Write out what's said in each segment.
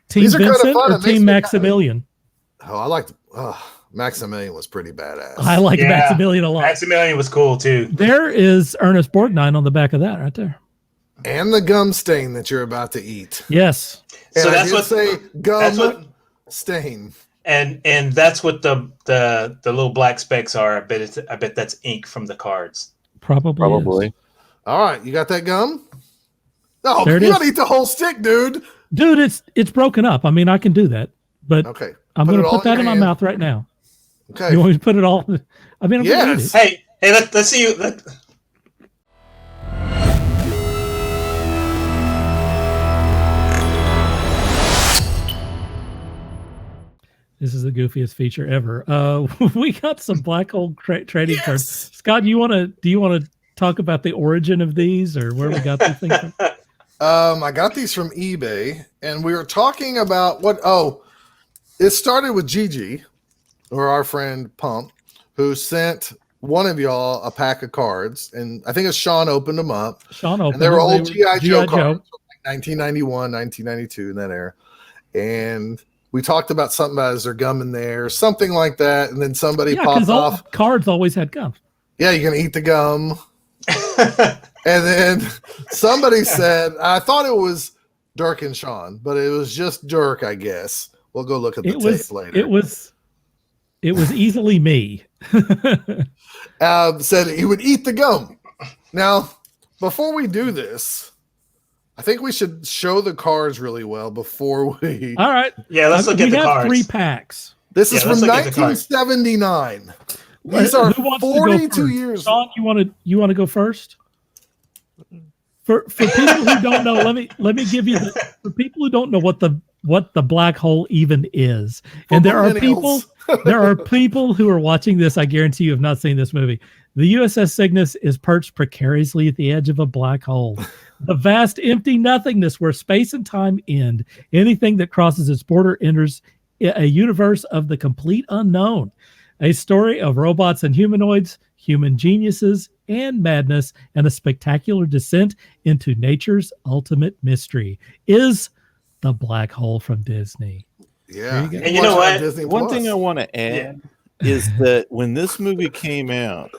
Team These are kind of Vincent fun. or It makes Team me Maximilian? I liked Maximilian was pretty badass. I like Maximilian a lot. Maximilian was cool too. There is Ernest Borgnine on the back of that right there. And the gum stain that you're about to eat. Yes. And So I that's did what say gum that's what stain. and that's what the little black specks are. I bet that's ink from the cards. Probably. Is. All right, you got that gum? No, There it you is. gotta eat the whole stick, dude. Dude, it's broken up. I mean, I can do that, but Okay. I'm going to put that in my mouth right now. Okay. You want me to put it all? I mean, I'm going to eat it. Hey, let's see you. This is the goofiest feature ever. We got some black hole trading cards. Scott, do you want to talk about the origin of these or where we got these things from? I got these from eBay, and we were talking about it started with Gigi, or our friend Pump, who sent one of y'all a pack of cards, and I think it's Sean opened them up. And they were old G.I. Joe cards from like 1991, 1992, in that era. And we talked about something about is there gum in there, something like that, and then somebody popped off. Cards always had gum. Yeah, you're gonna eat the gum. And then somebody said, I thought it was Dirk and Sean, but it was just Dirk, I guess. We'll go look at the tape later. It was easily me. Said he would eat the gum. Now, before we do this, I think we should show the cards really well before we. All right. Yeah, let's look at the cards. We have 3 packs. This is from 1979. These are 42 years. Sean, you want to go first? For people who don't know, let me give you for people who don't know what the black hole even is. And there are people who are watching this, I guarantee you have not seen this movie. The U.S.S. Cygnus is perched precariously at the edge of a black hole. The vast empty nothingness where space and time end. Anything that crosses its border enters a universe of the complete unknown. A story of robots and humanoids, human geniuses and madness, and a spectacular descent into nature's ultimate mystery is the black hole from Disney. Yeah. And you know what? One thing I want to add is that when this movie came out,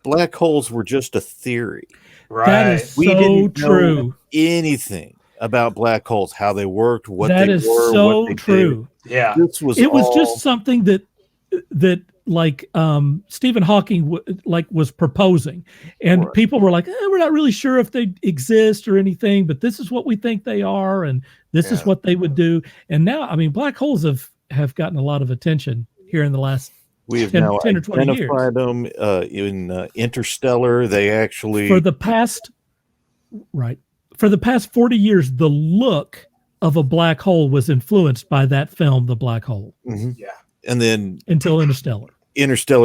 black holes were just a theory. Right. That is we so didn't true. know anything about black holes, how they worked, what that they is were, so what they true. did. Yeah. This was It was just something that like Stephen Hawking was proposing, and people were like, we're not really sure if they exist or anything, but this is what we think they are, and this is what they would do. And now, I mean, black holes have gotten a lot of attention here in the last we have 10 now or 20 years. identified them in Interstellar. They actually for the past 40 years, the look of a black hole was influenced by that film, The Black Hole. Mm-hmm. Yeah. And then until Interstellar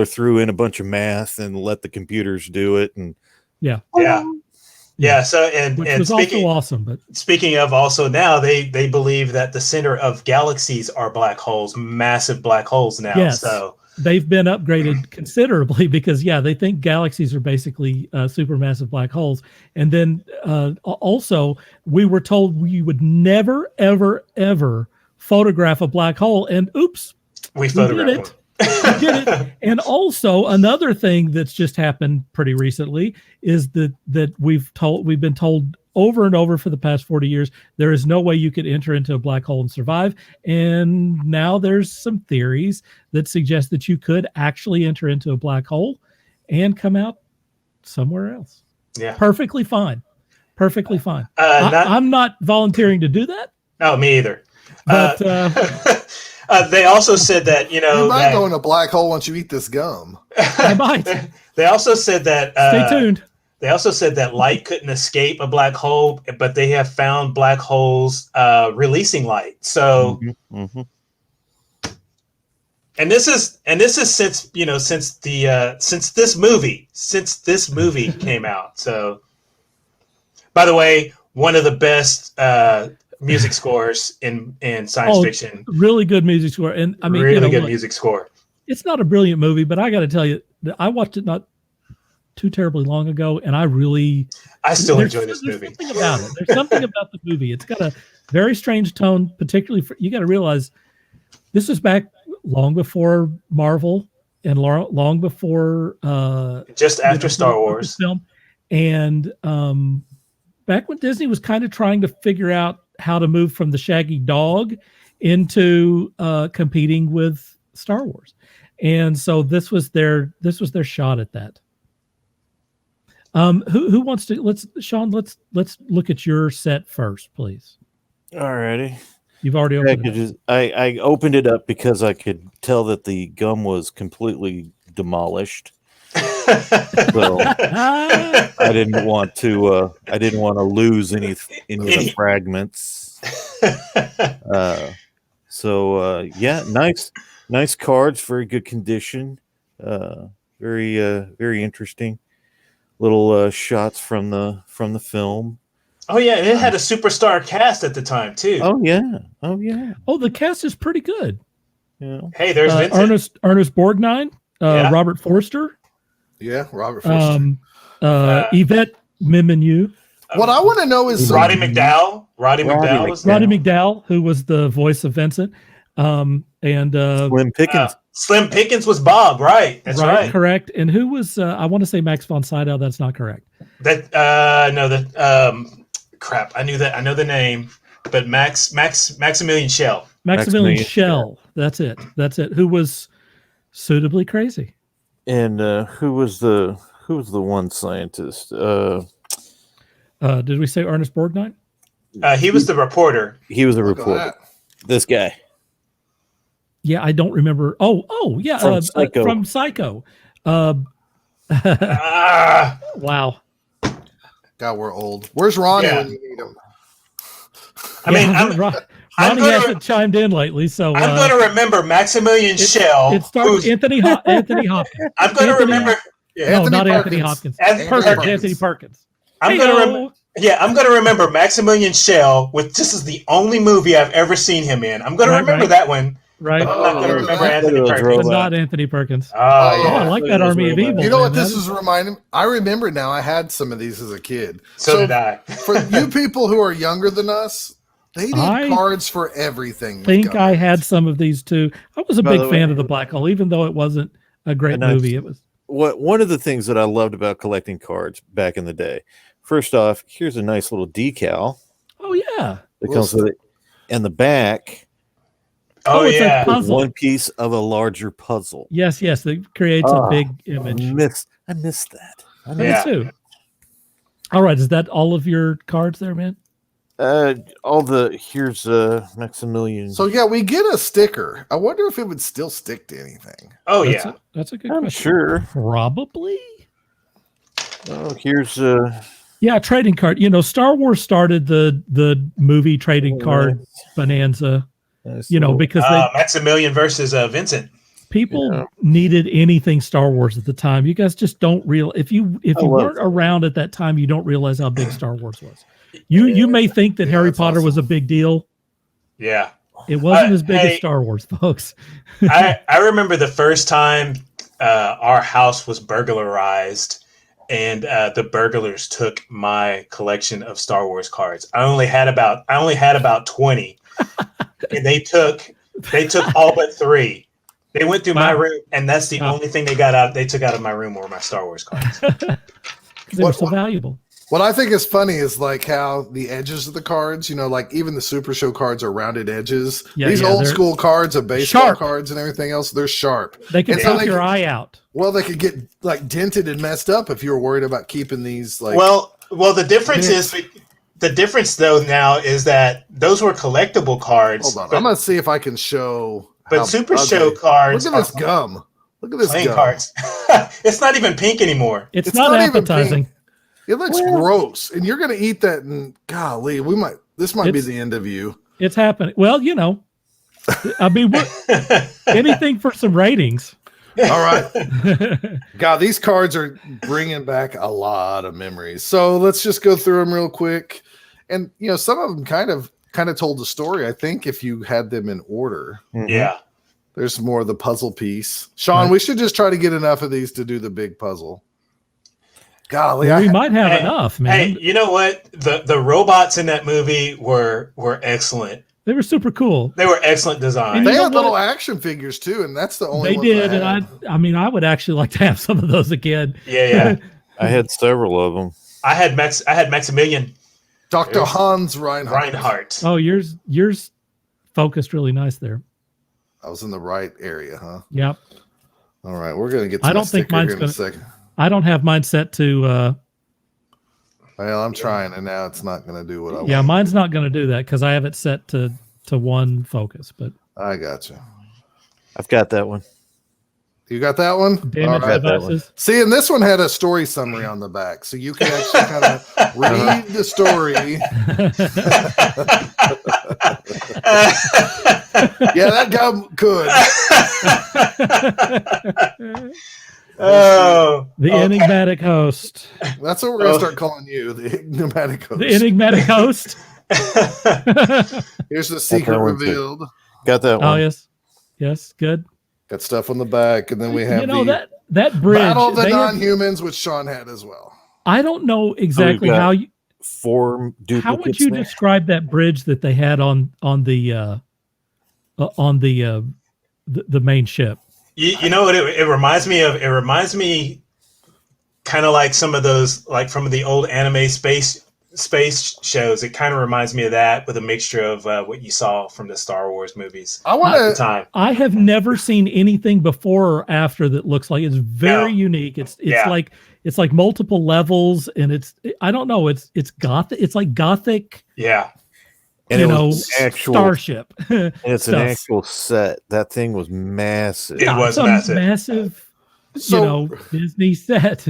threw in a bunch of math and let the computers do it. And So which was also awesome. But speaking of also now, they believe that the center of galaxies are black holes, massive black holes now. Yes. So they've been upgraded considerably because they think galaxies are basically supermassive black holes. And then also we were told we would never, ever, ever photograph a black hole. And oops, we photographed it. We did it. And also another thing that's just happened pretty recently is that we've been told over and over for the past 40 years, there is no way you could enter into a black hole and survive. And now there's some theories that suggest that you could actually enter into a black hole and come out somewhere else. Yeah. Perfectly fine. I'm not volunteering to do that. No, me either. But they also said that, you might go in a black hole once you eat this gum. I might. They also said that stay tuned. They also said that light couldn't escape a black hole, but they have found black holes releasing light. So, and this is since this movie came out. So, by the way, one of the best music scores in science fiction. Really good music score, and I mean, really good music score. It's not a brilliant movie, but I got to tell you, I watched it not too terribly long ago, and I still enjoy this movie. There's something about the movie. It's got Very strange tone, particularly for, you got to realize this is back long before Marvel and long before just after Star Wars film, and back when Disney was kind of trying to figure out how to move from the Shaggy Dog into competing with Star Wars, and so this was their shot at that. Who wants to? Sean, let's look at your set first, please. Alrighty. You've already opened it. I opened it up because I could tell that the gum was completely demolished. So I didn't want to lose any of the fragments. Yeah, nice cards, very good condition. Very interesting. Little shots from the film. Oh yeah, and it had a superstar cast at the time too. Oh yeah. Oh, the cast is pretty good. Yeah. Hey, there's Vincent. Ernest Borgnine, Robert Forster. Yeah, Robert Forster. Yvette Mimieux. What I want to know is Roddy McDowall. Roddy McDowall, who was the voice of Vincent. And Slim Pickens. Slim Pickens was Bob, right? That's right. Correct. And who was I want to say Max von Sydow. That's not correct. Crap. I knew that. I know the name, but Maximilian Schell. Maximilian Schell. That's it. Who was suitably crazy. And who was the one scientist? Did we say Ernest Borgnine? He was the reporter. He was a reporter. This guy. Yeah, I don't remember. Oh, yeah, from Psycho. Wow. God, we're old. Where's Ronnie when you need him? Ronnie hasn't chimed in lately, so I'm going to remember Maximilian Schell. It starts Anthony Hopkins. I'm going to remember. No, not Anthony Hopkins. Anthony Perkins. I'm going to remember Maximilian Schell. This is the only movie I've ever seen him in. I'm going to remember that one. Right. I'm not going to remember Anthony Perkins. But not Anthony Perkins. I like that Army of Evil. You know what this is reminding me? I remember now. I had some of these as a kid. So did I. For you people who are younger than us, they did cards for everything. I think I had some of these too. I was a big fan of the Black Hole, even though it wasn't a great movie. It was one of the things that I loved about collecting cards back in the day. First off, here's a nice little decal. Oh yeah, that comes with it, and the back. Oh it's yeah, a puzzle. One piece of a larger puzzle. Yes, that creates a big image. I missed that. Me too. All right, is that all of your cards there, man? Here's Maximilian. So yeah, we get a sticker. I wonder if it would still stick to anything. Oh that's a good I'm question. sure. Probably. Oh, here's trading card. Star Wars started the movie trading card bonanza. Because Maximilian versus Vincent. People needed anything Star Wars at the time. You guys just don't if you weren't around at that time, you don't realize how big Star Wars was. You may think that Harry Potter was a big deal. Yeah. It wasn't as big as Star Wars, folks. I remember the first time our house was burglarized and the burglars took my collection of Star Wars cards. I only had about 20. And they took all but 3. They went through my room, and that's the only thing they took out of my room were my Star Wars cards. They were so valuable. What I think is funny is like how the edges of the cards, like even the Super Show cards are rounded edges. These old school cards of baseball cards and everything else, they're sharp. They can take your eye out. Well, they could get like dented and messed up if you were worried about keeping these like. Well, the difference is. The difference, though, now is that those were collectible cards. Hold on, I'm gonna see if I can show. But Super Show cards. Look at this gum. Look at this playing gum. Cards. It's not even pink anymore. It's not appetizing. It looks gross, and you're gonna eat that. And golly, this might be the end of you. It's happening. Well, I mean, anything for some ratings. All right. God, these cards are bringing back a lot of memories. So let's just go through them real quick. And, some of them kind of told the story, I think, if you had them in order. Mm-hmm. Yeah. There's more of the puzzle piece. Sean, we should just try to get enough of these to do the big puzzle. Golly, Well, we might have enough, man. Hey, you know what? The robots in that movie were excellent. They were super cool. They were excellent design. And they you know had little what? action figures too, and that's the only They ones did, I and had. I mean, I would actually like to have some of those again. Yeah. I had several of them. I had Maximilian Dr. Hans Reinhardt. Oh, yours focused really nice there. I was in the right area, huh? Yep. All right, we're gonna get to I don't think mine's here in a second. I don't have mine set to. Well, I'm trying, and now it's not gonna do what I want. Yeah, mine's not going to do that because I have it set to one focus. But I got you. I've got that one. You got that one? damage All right. devices. See, and this one had a story summary on the back, so you can actually kind of read the story. Yeah, that guy could. Oh, The enigmatic host. That's what we're gonna start calling you, the pneumatic host. The enigmatic host. Here's the secret one too. revealed. Got that one. Oh yes, good. Got stuff on the back, and then we have that bridge. Battle of the they have- Non-Humans, which Sean had as well. I don't know exactly got how you. 4 duplicates. How would you there. describe that bridge that they had on the main ship? you know what it reminds me of? It reminds me kind of like some of those, like from the old anime space shows. It kind of reminds me of that with a mixture of what you saw from the Star Wars movies I at want the to. time. I have never seen anything before or after that looks like it's very unique. It's Yeah. like multiple levels, and I don't know. It's gothic. It's like gothic. Yeah. And you it know, was an actual starship. And it's an stuff. actual set. That thing was massive. It was It's a massive. massive, So- Disney set.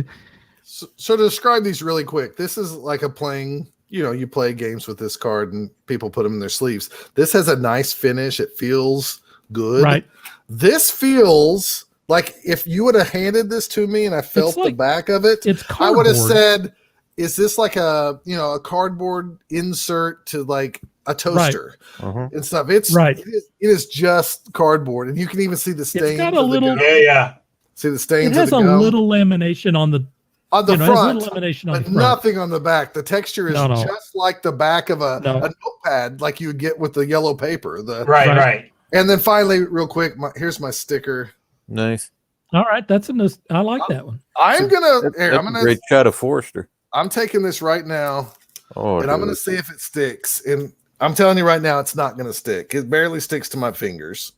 So to describe these really quick, this is like a playing. You play games with this card, and people put them in their sleeves. This has a nice finish. It feels good. Right. This feels like if you would have handed this to me and I felt the back of it, It's I would have cardboard. said, "Is this like a cardboard insert to like a toaster Uh-huh. and stuff?" It's Right. It is just cardboard, and you can even see the stains. got a of the little- gum. Yeah. See the stains. It has of a the gum little lamination on the on the it has a front, little lamination on but the front. nothing on the back. The texture is No. just like the back of a No. notepad, like you would get with the yellow paper. Right. And then finally, real quick, here's my sticker. Nice. All right, I like that one. I'm gonna. That's a great shot of Forrester. I'm taking this right now, Oh, and I'm dude. gonna see if it sticks. And I'm telling you right now, it's not gonna stick. It barely sticks to my fingers,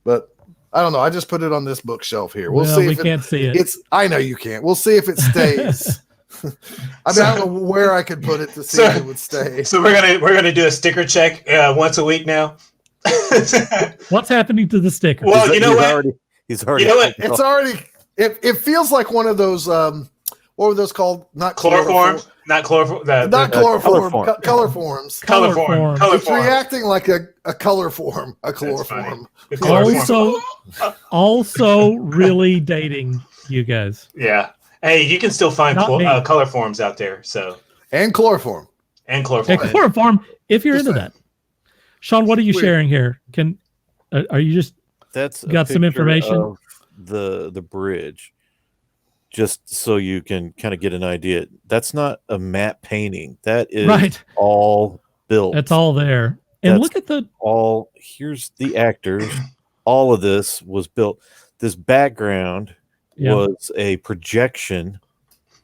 but I don't know. I just put it on this bookshelf here. We'll see. We If can't see it. It's. I know you can't. We'll see if it stays. I don't know where I could put it to see if it would stay. So we're gonna do a sticker check once a week now. What's happening to the sticker? Well, you know what? He's already. You know what? It's already. It feels like one of those. What were those called? Not Chloroform, not chloroform. Not chloroform. Colorform. Color forms. Color Color form. form. Color It's form. reacting like a color form. A That's funny. chloroform. The chloroform. Also really dating you guys. Yeah. Hey, you can still find Not me. color forms out there. So And chloroform. and And chloroform. chloroform, if you're Just into saying. that. Sean, what are you Weird. sharing here? Are you just That's a got some picture information? of the bridge, just so you can kind of get an idea. That's not a matte painting. That is right? all built. That's all there. And That's look at the all. Here's the actors. All of this was built. This background Yeah. was a projection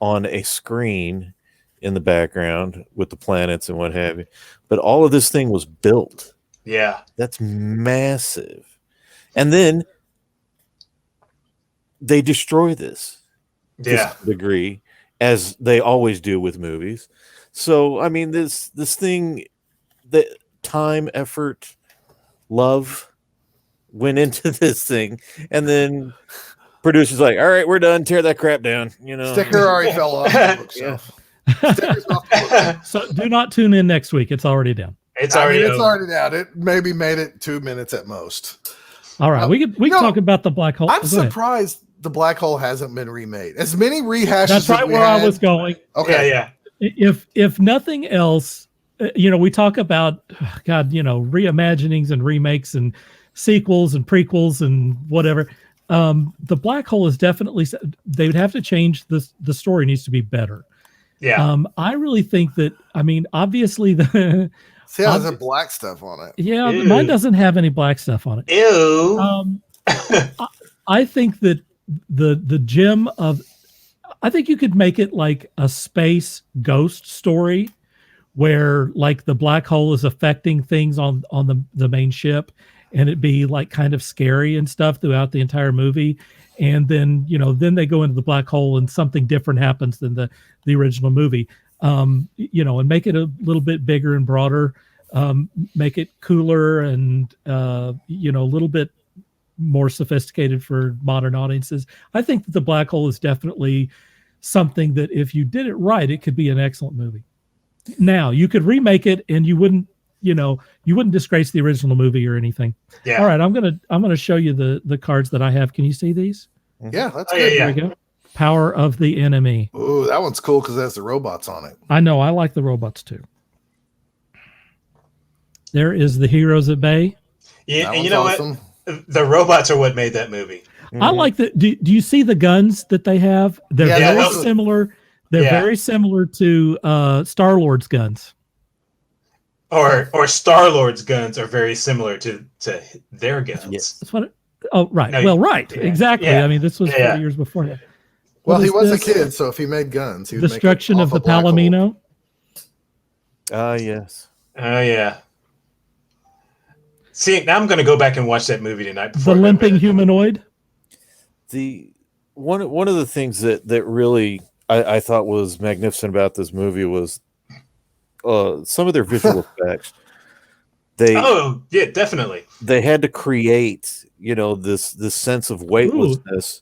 on a screen in the background with the planets and what have you. But all of this thing was built. Yeah. That's massive. And then they destroy this to Yeah. some degree, as they always do with movies. So I mean, this thing, the time, effort, love went into this thing, and then producers like, all right, we're done. Tear that crap down. You know, Sticker already fell off the bookshelf. Sticker's off the bookshelf. so do not tune in next week. It's already down. It's I already. mean, it's over. already out. It maybe made it 2 minutes at most. All right, we can talk about the black hole. I'm Go ahead. surprised the black hole hasn't been remade. As many rehashes. That's right as we where I had- was going. Okay. Yeah. If nothing else, we talk about reimaginings and remakes and sequels and prequels and whatever. the black hole is definitely, they would have to change the story needs to be better. Yeah. I really think that, I mean, obviously the See how there's black stuff on it. yeah, Ew. mine doesn't have any black stuff on it. Ew. I think that the gem of, I think you could make it like a space ghost story where like the black hole is affecting things on the main ship, and it'd be like kind of scary and stuff throughout the entire movie. And then, then they go into the black hole and something different happens than the original movie. And make it a little bit bigger and broader, make it cooler and, a little bit more sophisticated for modern audiences. I think that the black hole is definitely something that if you did it right, it could be an excellent movie. Now you could remake it and you wouldn't disgrace the original movie or anything. Yeah. All right. I'm going to show you the cards that I have. Can you see these? Yeah, that's Oh, good. yeah. There we go. Power of the Enemy. Ooh, that one's cool because it has the robots on it. I know. I like the robots too. There is the Heroes at Bay. Yeah, That and you one's know awesome. what? The robots are what made that movie. I like that. Do you see the guns that they have? They're Yeah, very those- similar. They're Yeah. very similar to Star-Lord's guns. Or Star-Lord's guns are very similar to their guns. Yes. That's what. Right. No, well, right. yeah, Exactly. yeah, I mean, this was yeah. 40 years before that. Well, What he is was this? a kid, so if he made guns, he would Destruction make of it the off a black hole. Palomino. Yes. Oh yeah. See, now I'm going to go back and watch that movie tonight. The Before I go to limping bed. humanoid. The one of the things that really I thought was magnificent about this movie was some of their visual effects. Oh yeah, definitely. They had to create, this sense of weightlessness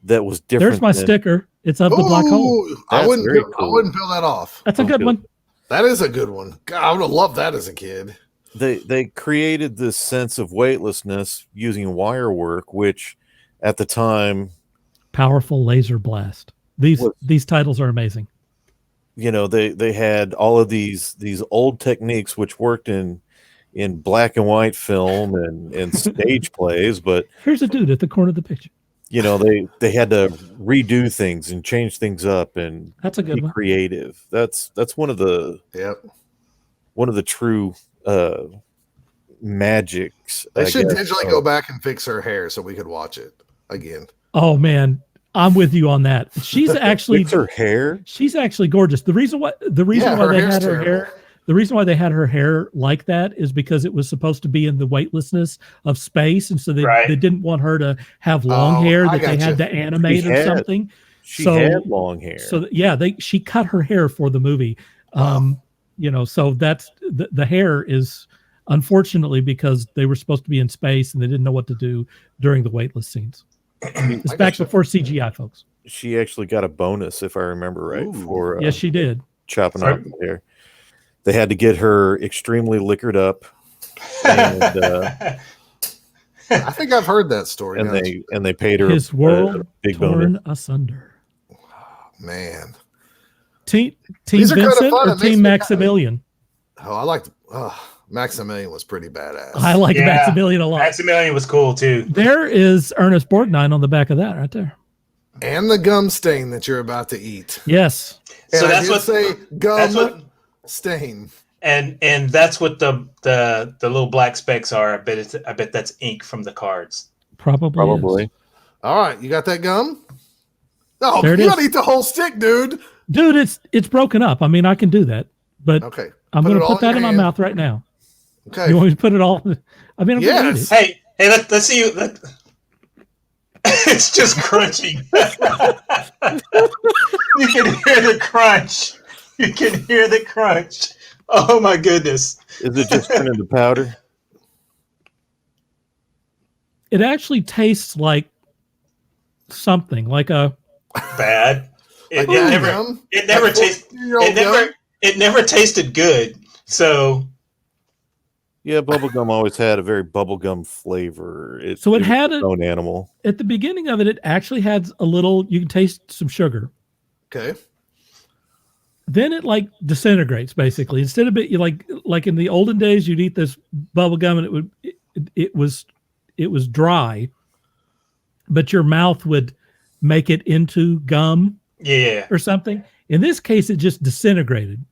that was different. There's my than- sticker. It's of the black hole. Ooh, I That's wouldn't. very I cool. wouldn't peel that off. That's a good one. That is a good one. God, I would have loved that as a kid. They created this sense of weightlessness using wire work, which at the time, Powerful laser blast. These titles are amazing. they had all of these old techniques which worked in black and white film and stage plays, but Here's a dude at the corner of the picture. they had to redo things and change things up and That's a good be one. creative. That's one of the true magics. They I should guess, digitally of- go back and fix her hair so we could watch it again. Oh man, I'm with you on that. She's actually Fix her hair. she's actually gorgeous. The reason why Yeah, why her they hair's had her terrible. hair the reason why they had her hair like that is because it was supposed to be in the weightlessness of space, and so they didn't want her to have long Oh, hair I that they gotcha. had to animate She or had- something. She So- had long hair. So she cut her hair for the movie. So that's the hair is unfortunately because they were supposed to be in space and they didn't know what to do during the weightless scenes. It's I back gotcha. before CGI, folks. She actually got a bonus, if I remember right, Ooh. for Yes, she did. chopping Sorry? off the hair. They had to get her extremely liquored up, and I think I've heard that story. now. they paid her His a world big torn bonus. asunder. Man. Team These are kinda Vincent fun. or It makes Team me Maximilian? Oh, I liked. Maximilian was pretty badass. I like Yeah. Maximilian a lot. Maximilian was cool too. There is Ernest Borgnine on the back of that right there. And the gum stain that you're about to eat. Yes. And So I that's did what say gum that's what stain. and that's what the little black specks are. I bet that's ink from the cards. Probably. Is. All right, you got that gum? No, There you it gotta is. eat the whole stick, dude. Dude, it's broken up. I mean, I can do that, but Okay. I'm Put going it to all put that in my hand. mouth right now. Okay. You want me to put it all? I mean, I'm going to eat Yes. it. Hey, let's see you. It's just crunching. You can hear the crunch. You can hear the crunch. Oh my goodness. Is it just turning into powder? It actually tastes like something, like a. Bad. It, Like it never. gum? It never Like tasted. 14-year-old It never. gum? It never tasted good. So Yeah, bubblegum always had a very bubblegum flavor. So it was had its a- own animal. At the beginning of it, it actually had a little. You can taste some sugar. Okay. Then it like disintegrates basically. Instead of it, you like in the olden days, you'd eat this bubble gum and it was dry. but your mouth would make it into gum Yeah. or something. In this case, it just disintegrated.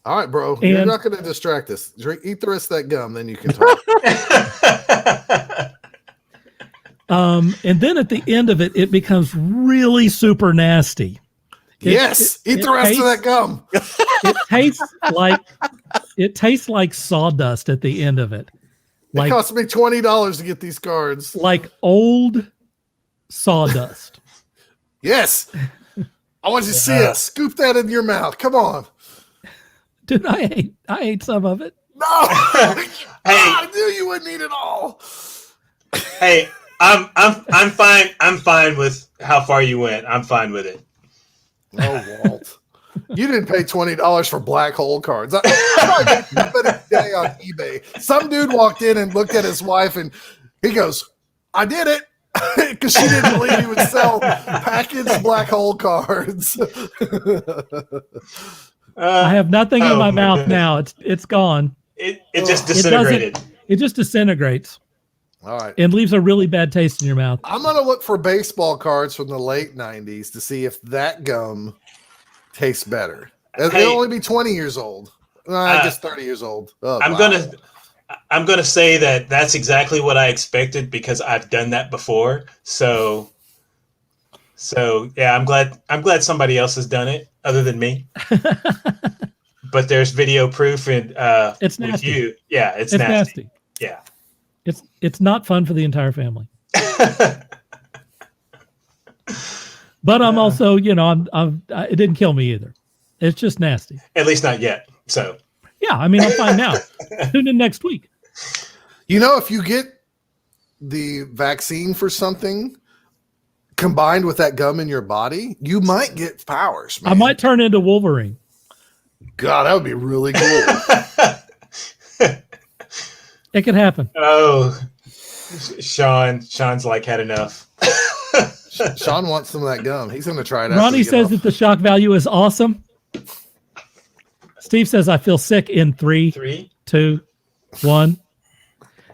All right, bro. And- You're not going to distract us. Eat the rest of that gum, then you can talk. And then at the end of it, it becomes really super nasty. Yes. Eat the rest of that gum. It tastes like sawdust at the end of it. It cost me $20 to get these cards. Like old sawdust. Yes. I want you to see it. Scoop that in your mouth. Come on. Dude, I ate some of it. No. I knew you wouldn't eat it all. Hey, I'm fine. I'm fine with how far you went. I'm fine with it. Oh, Walt. You didn't pay $20 for black hole cards. I probably made a day on eBay. Some dude walked in and looked at his wife and he goes, I did it. Because she didn't believe he would sell packaged black hole cards. I have nothing in my mouth now. It's gone. It just disintegrated. It just disintegrates. All right. And leaves a really bad taste in your mouth. I'm going to look for baseball cards from the late 90s to see if that gum tastes better. It'll only be 20 years old. I guess 30 years old. Oh, I'm gonna say that that's exactly what I expected because I've done that before. So yeah, I'm glad somebody else has done it other than me. But there's video proof and it's nasty. With you. Yeah, it's nasty. Yeah. It's not fun for the entire family. But I'm also, it didn't kill me either. It's just nasty. At least not yet. So yeah, I mean, I'm fine now. Tune in next week. If you get the vaccine for something combined with that gum in your body, you might get powers, man. I might turn into Wolverine. God, that would be really cool. It could happen. Oh, Sean's like had enough. Sean wants some of that gum. He's going to try it out. Ronnie says that the shock value is awesome. Steve says, I feel sick in 3, 2, 1.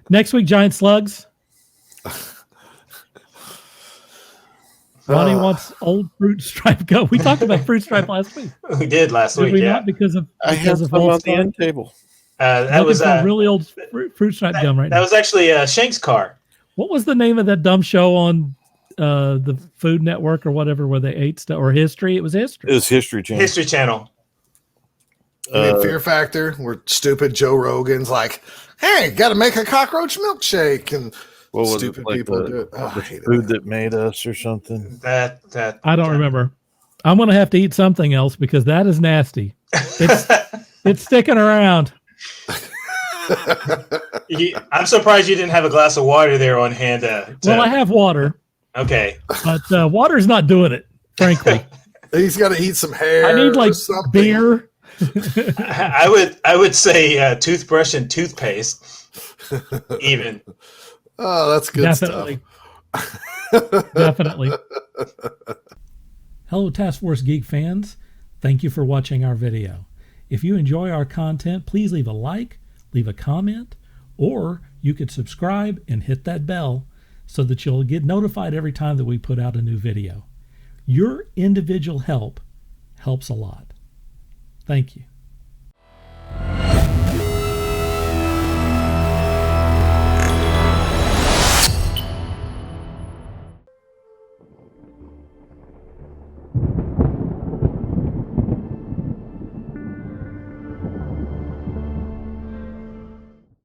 Next week, giant slugs. Ronnie wants old fruit stripe gum. We talked about fruit stripe last week. We did last week, we yeah. Not because of on the end table. That was a really old fruit stripe gum right now. That was actually Shank's car. What was the name of that dumb show on the Food Network or whatever where they ate stuff? Or History? It was History. It was History Channel. History Channel. Fear Factor, where stupid Joe Rogan's like, hey, got to make a cockroach milkshake. And what was stupid it, like people the, do it. Oh, I hate food it. that made us or something? That I don't remember. I'm going to have to eat something else because that is nasty. It's sticking around. I'm surprised you didn't have a glass of water there on hand. Well, I have water. Okay. But water's not doing it, frankly. He's got to eat some hair. I need like something. beer. I would say toothbrush and toothpaste. Even. Oh, that's good Definitely. stuff. Definitely. Hello, Task Force Geek fans. Thank you for watching our video. If you enjoy our content, please leave a like, leave a comment, or you could subscribe and hit that bell so that you'll get notified every time that we put out a new video. Your individual help helps a lot. Thank you.